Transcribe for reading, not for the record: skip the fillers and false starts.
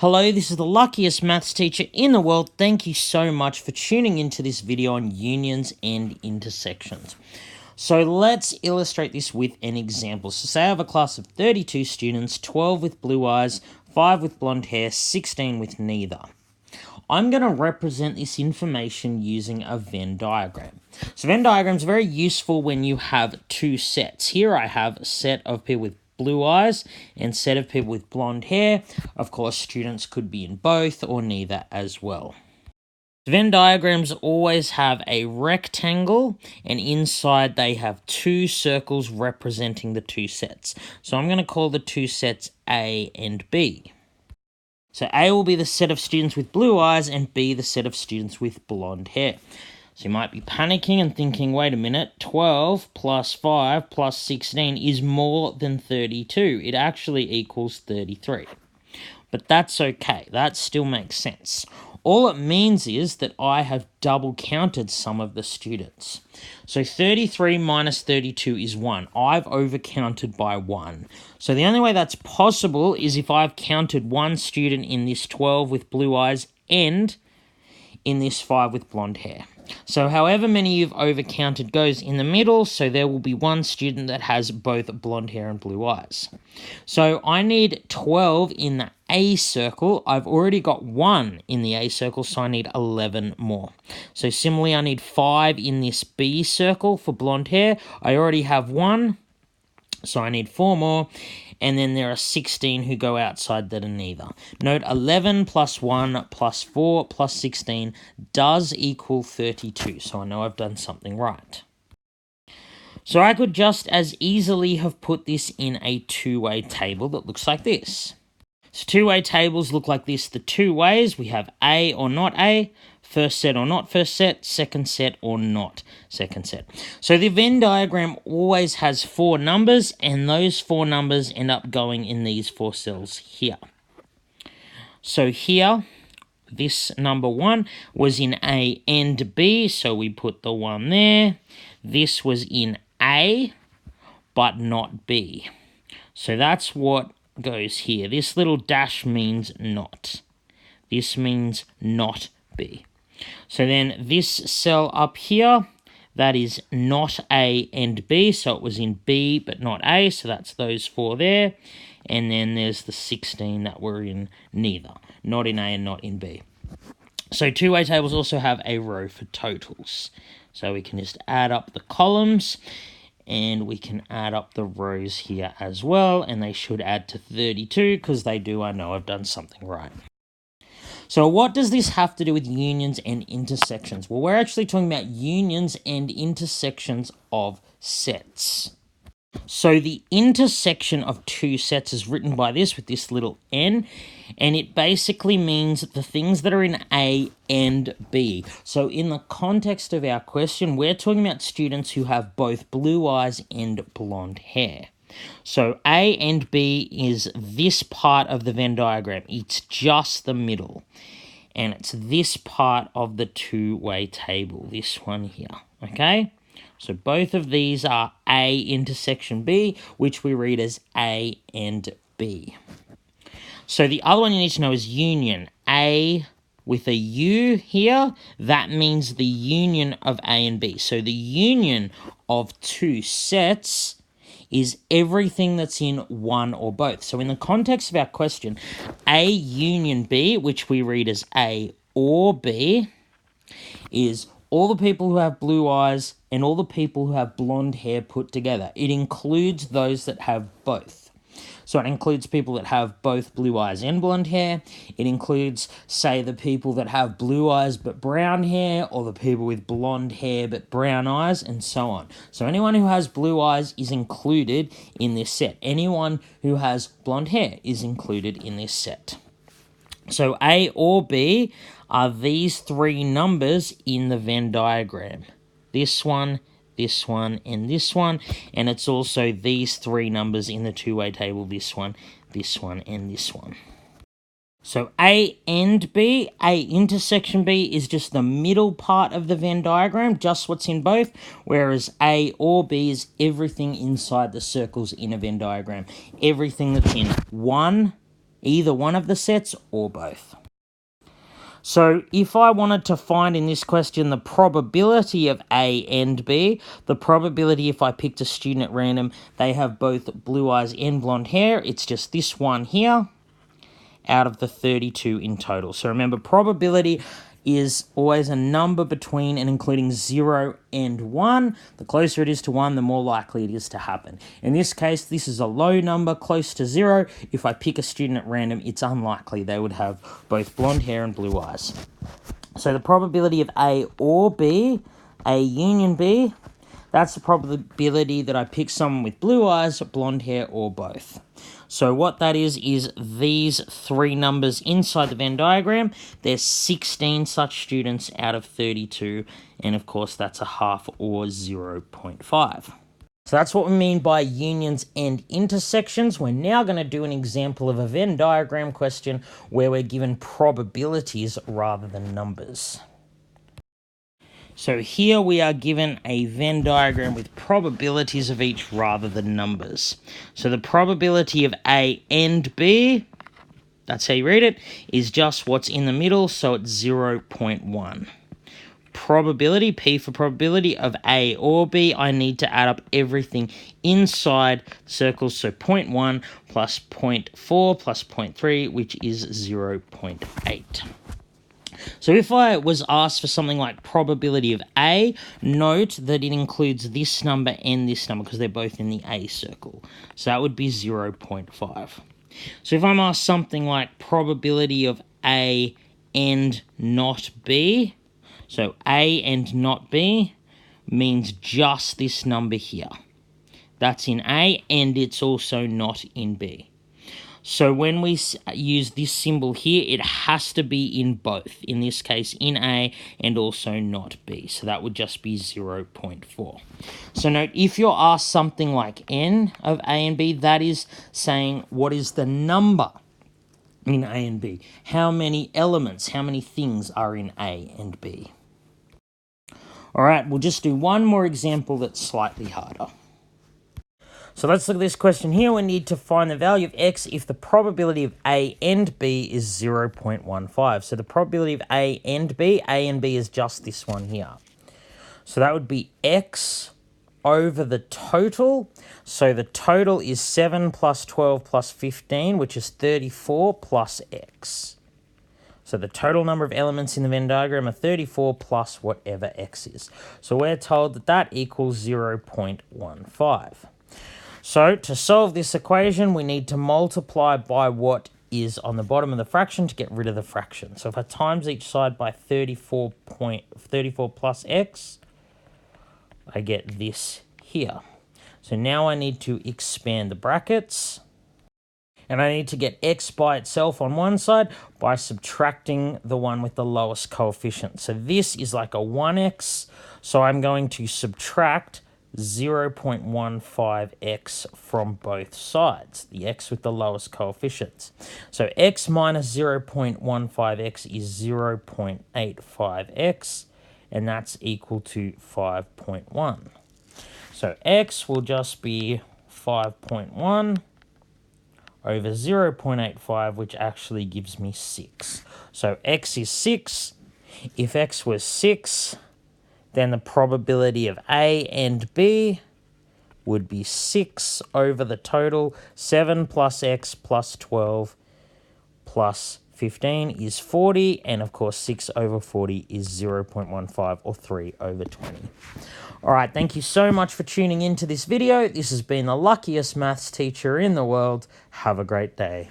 Hello, this is the luckiest maths teacher in the world. Thank you so much for tuning into this video on unions and intersections. So let's illustrate this with an example. So say I have a class of 32 students, 12 with blue eyes, 5 with blonde hair, 16 with neither. I'm going to represent this information using a Venn diagram. So Venn diagrams are very useful when you have two sets. Here I have a set of people with blue eyes and set of people with blonde hair. Of course, students could be in both or neither as well. Venn diagrams always have a rectangle, and inside they have two circles representing the two sets. So I'm going to call the two sets A and B. So A will be the set of students with blue eyes and B the set of students with blonde hair. So you might be panicking and thinking, wait a minute, 12 plus 5 plus 16 is more than 32. It actually equals 33. But that's okay. That still makes sense. All it means is that I have double counted some of the students. So 33 minus 32 is 1. I've overcounted by 1. So the only way that's possible is if I've counted one student in this 12 with blue eyes and in this 5 with blonde hair. So however many you've overcounted goes in the middle, so there will be one student that has both blonde hair and blue eyes. So I need 12 in the A circle. I've already got 1 in the A circle, so I need 11 more. So similarly, I need 5 in this B circle for blonde hair. I already have 1, so I need 4 more. And then there are 16 who go outside that are neither. Note 11 plus 1 plus 4 plus 16 does equal 32, so I know I've done something right. So I could just as easily have put this in a two-way table that looks like this. So two-way tables look like this the two ways. We have A or not A, first set or not first set, second set or not second set. So the Venn diagram always has 4 numbers, and those 4 numbers end up going in these 4 cells here. So here, this number 1 was in A and B, so we put the 1 there. This was in A, but not B. So that's what goes here. This little dash means not. This means not B. So then this cell up here, that is not A and B, so it was in B but not A, so that's those 4 there. And then there's the 16 that were in neither, not in A and not in B. So two-way tables also have a row for totals. So we can just add up the columns, and we can add up the rows here as well, and they should add to 32, because they do. I know I've done something right. So what does this have to do with unions and intersections? Well, we're actually talking about unions and intersections of sets. So the intersection of two sets is written by this with this little n, and it basically means the things that are in A and B. So in the context of our question, we're talking about students who have both blue eyes and blonde hair. So A and B is this part of the Venn diagram. It's just the middle. And it's this part of the two-way table, this one here, okay? So both of these are A intersection B, which we read as A and B. So the other one you need to know is union. A with a U here, that means the union of A and B. So the union of two sets is everything that's in one or both. So in the context of our question, A union B, which we read as A or B, is all the people who have blue eyes and all the people who have blonde hair put together. It includes those that have both. So it includes people that have both blue eyes and blonde hair. It includes, say, the people that have blue eyes but brown hair, or the people with blonde hair but brown eyes, and so on. So anyone who has blue eyes is included in this set. Anyone who has blonde hair is included in this set. So A or B are these 3 numbers in the Venn diagram. This one, and this one, and it's also these 3 numbers in the two-way table, this one, and this one. So A and B, A intersection B is just the middle part of the Venn diagram, just what's in both, whereas A or B is everything inside the circles in a Venn diagram. Everything that's in one either one of the sets or both. So if I wanted to find in this question the probability of A and B, the probability if I picked a student at random, they have both blue eyes and blonde hair, it's just this one here out of the 32 in total. So remember, probability is always a number between and including 0 and 1. The closer it is to 1, the more likely it is to happen. In this case, this is a low number, close to 0. If I pick a student at random, it's unlikely they would have both blonde hair and blue eyes. So the probability of A or B, A union B, that's the probability that I pick someone with blue eyes, blonde hair, or both. So what that is these three numbers inside the Venn diagram. There's 16 such students out of 32, and of course that's a half or 0.5. So that's what we mean by unions and intersections. We're now going to do an example of a Venn diagram question where we're given probabilities rather than numbers. So here we are given a Venn diagram with probabilities of each rather than numbers. So the probability of A and B, that's how you read it, is just what's in the middle, so it's 0.1. Probability, P for probability, of A or B, I need to add up everything inside circles, so 0.1 plus 0.4 plus 0.3, which is 0.8. So if I was asked for something like probability of A, note that it includes this number and this number because they're both in the A circle. So that would be 0.5. So if I'm asked something like probability of A and not B, so A and not B means just this number here. That's in A and it's also not in B. So when we use this symbol here, it has to be in both. In this case, in A and also not B. So that would just be 0.4. So note, if you're asked something like N of A and B, that is saying what is the number in A and B. How many elements, how many things are in A and B. All right, we'll just do one more example that's slightly harder. So let's look at this question here. We need to find the value of x if the probability of A and B is 0.15. So the probability of A and B is just this one here. So that would be x over the total. So the total is 7 plus 12 plus 15, which is 34 plus x. So the total number of elements in the Venn diagram are 34 plus whatever x is. So we're told that that equals 0.15. So to solve this equation, we need to multiply by what is on the bottom of the fraction to get rid of the fraction. So if I times each side by 34 plus x, I get this here. So now I need to expand the brackets. And I need to get x by itself on one side by subtracting the one with the lowest coefficient. So this is like a 1x. So I'm going to subtract 0.15x from both sides, the x with the lowest coefficients. So x minus 0.15x is 0.85x, and that's equal to 5.1. So x will just be 5.1 over 0.85, which actually gives me 6. So x is 6. If x was 6, then the probability of A and B would be 6 over the total. 7 plus x plus 12 plus 15 is 40. And of course, 6 over 40 is 0.15 or 3 over 20. All right, thank you so much for tuning into this video. This has been the luckiest maths teacher in the world. Have a great day.